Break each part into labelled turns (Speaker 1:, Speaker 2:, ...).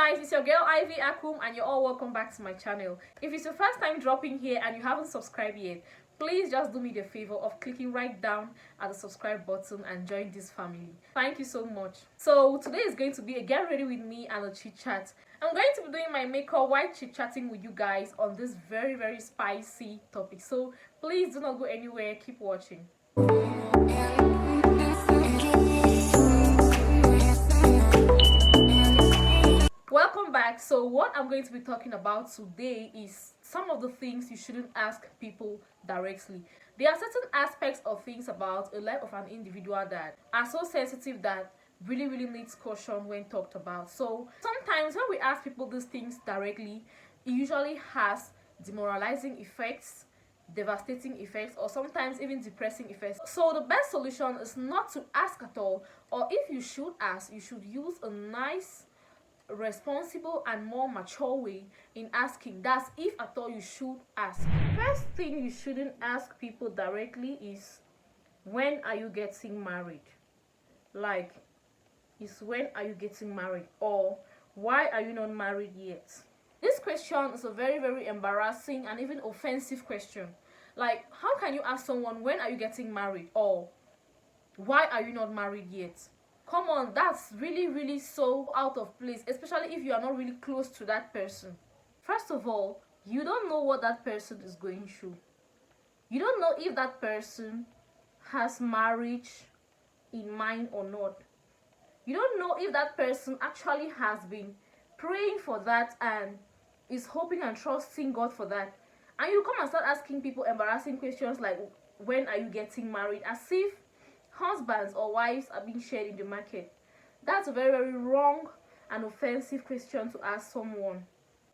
Speaker 1: guys, it's your girl Ivy Akum and you're all welcome back to my channel. If it's your first time dropping here and you haven't subscribed yet, please just do me the favor of clicking right down at the subscribe button and join this family. Thank you so much. So today is going to be a get ready with me and a chit chat. I'm going to be doing my makeup while chit chatting with you guys on this very spicy topic. So please do not go anywhere, keep watching. Welcome back. So what I'm going to be talking about today is some of the things you shouldn't ask people directly. There are certain aspects of things about a life of an individual that are so sensitive that really needs caution when talked about. So sometimes when we ask people these things directly, it usually has demoralizing effects, devastating effects, or sometimes even depressing effects. So the best solution is not to ask at all, or if you should ask, you should use a nice, responsible and more mature way in asking. That's if at all you should ask. First thing you shouldn't ask people directly is, when are you getting married? Like, is when are you getting married, or why are you not married yet? This question is a very embarrassing and even offensive question. Like, how can you ask someone when are you getting married, or why are you not married yet? Come on, that's really so out of place, especially if you are not really close to that person. First of all, you don't know what that person is going through. You don't know if that person has marriage in mind or not. You don't know if that person actually has been praying for that and is hoping and trusting God for that. And you come and start asking people embarrassing questions like, when are you getting married, as if husbands or wives are being shared in the market. That's a very wrong and offensive question to ask someone,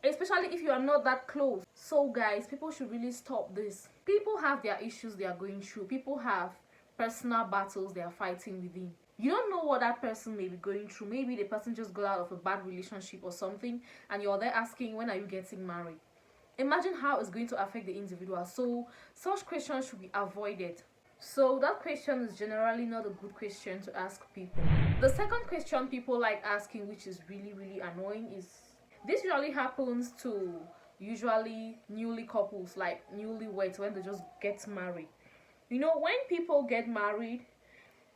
Speaker 1: especially if you are not that close. So guys, people should really stop this. People have their issues they are going through. People have personal battles they are fighting within. You don't know what that person may be going through. Maybe the person just got out of a bad relationship or something, and you're there asking, when are you getting married? Imagine how it's going to affect the individual. So such questions should be avoided. So that question is generally not a good question to ask people. The second question people like asking, which is really annoying, is, this usually happens to usually newly couples, like newlyweds, when they just get married. You know, when people get married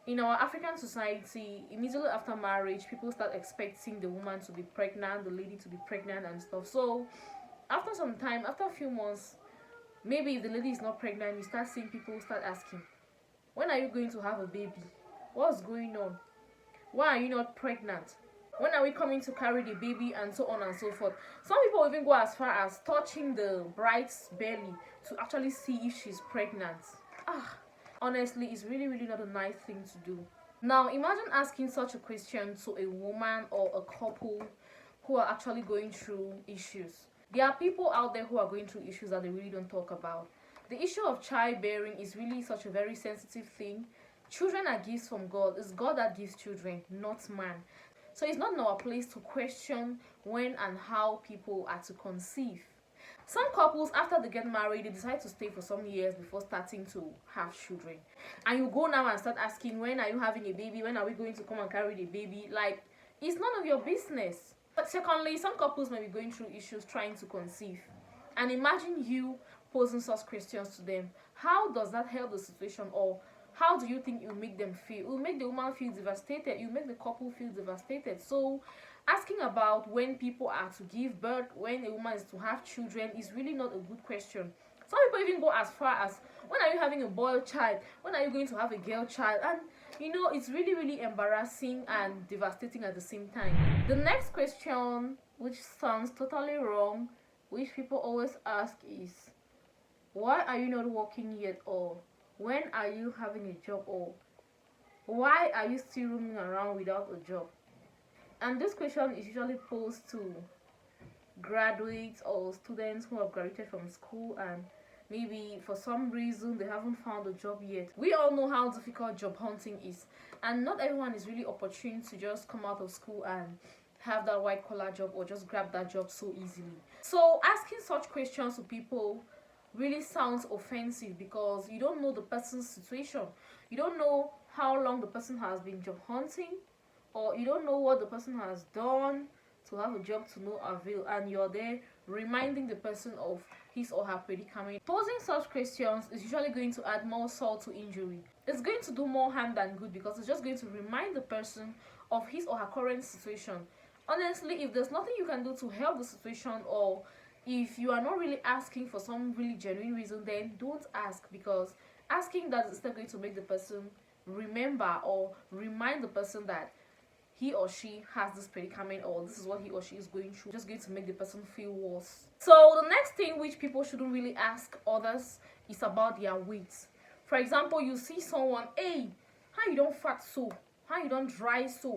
Speaker 1: in our African society, immediately after marriage, people start expecting the woman to be pregnant, the lady to be pregnant and stuff. So after some time, after a few months, maybe if the lady is not pregnant, you start seeing people start asking, when are you going to have a baby? What's going on? Why are you not pregnant? When are we coming to carry the baby? And so on and so forth. Some people even go as far as touching the bride's belly to actually see if she's pregnant. Honestly, it's really not a nice thing to do. Now imagine asking such a question to a woman or a couple who are actually going through issues. There are people out there who are going through issues that they really don't talk about. The issue of childbearing is really such a very sensitive thing. Children are gifts from God. It's God that gives children, not man. So it's not in our place to question when and how people are to conceive. Some couples, after they get married, they decide to stay for some years before starting to have children. And you go now and start asking, when are you having a baby? When are we going to come and carry the baby? Like, it's none of your business. But secondly, some couples may be going through issues trying to conceive. And imagine you posing such questions to them. How does that help the situation, or how do you think it will make them feel? It will make the woman feel devastated. It will make the couple feel devastated. So asking about when people are to give birth, when a woman is to have children, is really not a good question. Some people even go as far as, when are you having a boy child? When are you going to have a girl child? And you know, it's really embarrassing and devastating at the same time. The next question, which sounds totally wrong, which people always ask, is, why are you not working yet? Or when are you having a job? Or why are you still roaming around without a job? And this question is usually posed to graduates or students who have graduated from school and maybe for some reason they haven't found a job yet. We all know how difficult job hunting is, and not everyone is really opportune to just come out of school and have that white collar job or just grab that job so easily. So asking such questions to people really sounds offensive, because you don't know the person's situation. You don't know how long the person has been job hunting, or you don't know what the person has done to have a job to no avail, and you're there reminding the person of his or her predicament. Posing such questions is usually going to add more salt to injury. It's going to do more harm than good, because it's just going to remind the person of his or her current situation. Honestly, if there's nothing you can do to help the situation, or if you are not really asking for some really genuine reason, then don't ask, because asking that is not going to make the person remember or remind the person that he or she has this predicament, or this is what he or she is going through. Just going to make the person feel worse. So the next thing which people shouldn't really ask others is about their weight. For example, you see someone, hey, how you don't fat so, how you don't dry so,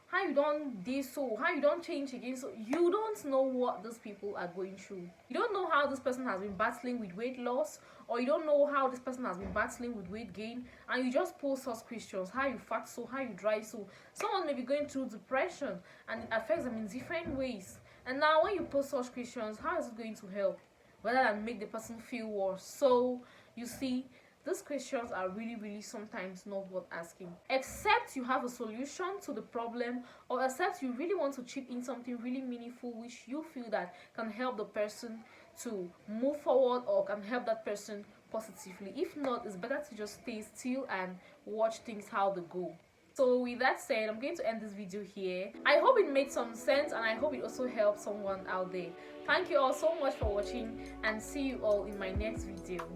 Speaker 1: how you don't dey so, how you don't change again. So you don't know what these people are going through. You don't know how this person has been battling with weight loss, or you don't know how this person has been battling with weight gain, and you just pose such questions: how you fat so, how you dry so. Someone may be going through depression and it affects them in different ways, and now when you pose such questions, how is it going to help rather than make the person feel worse? So you see, these questions are really sometimes not worth asking, except you have a solution to the problem, or except you really want to chip in something really meaningful which you feel that can help the person to move forward or can help that person positively. If not, it's better to just stay still and watch things how they go. So with that said, I'm going to end this video here. I hope it made some sense, and I hope it also helped someone out there. Thank you all so much for watching, and see you all in my next video.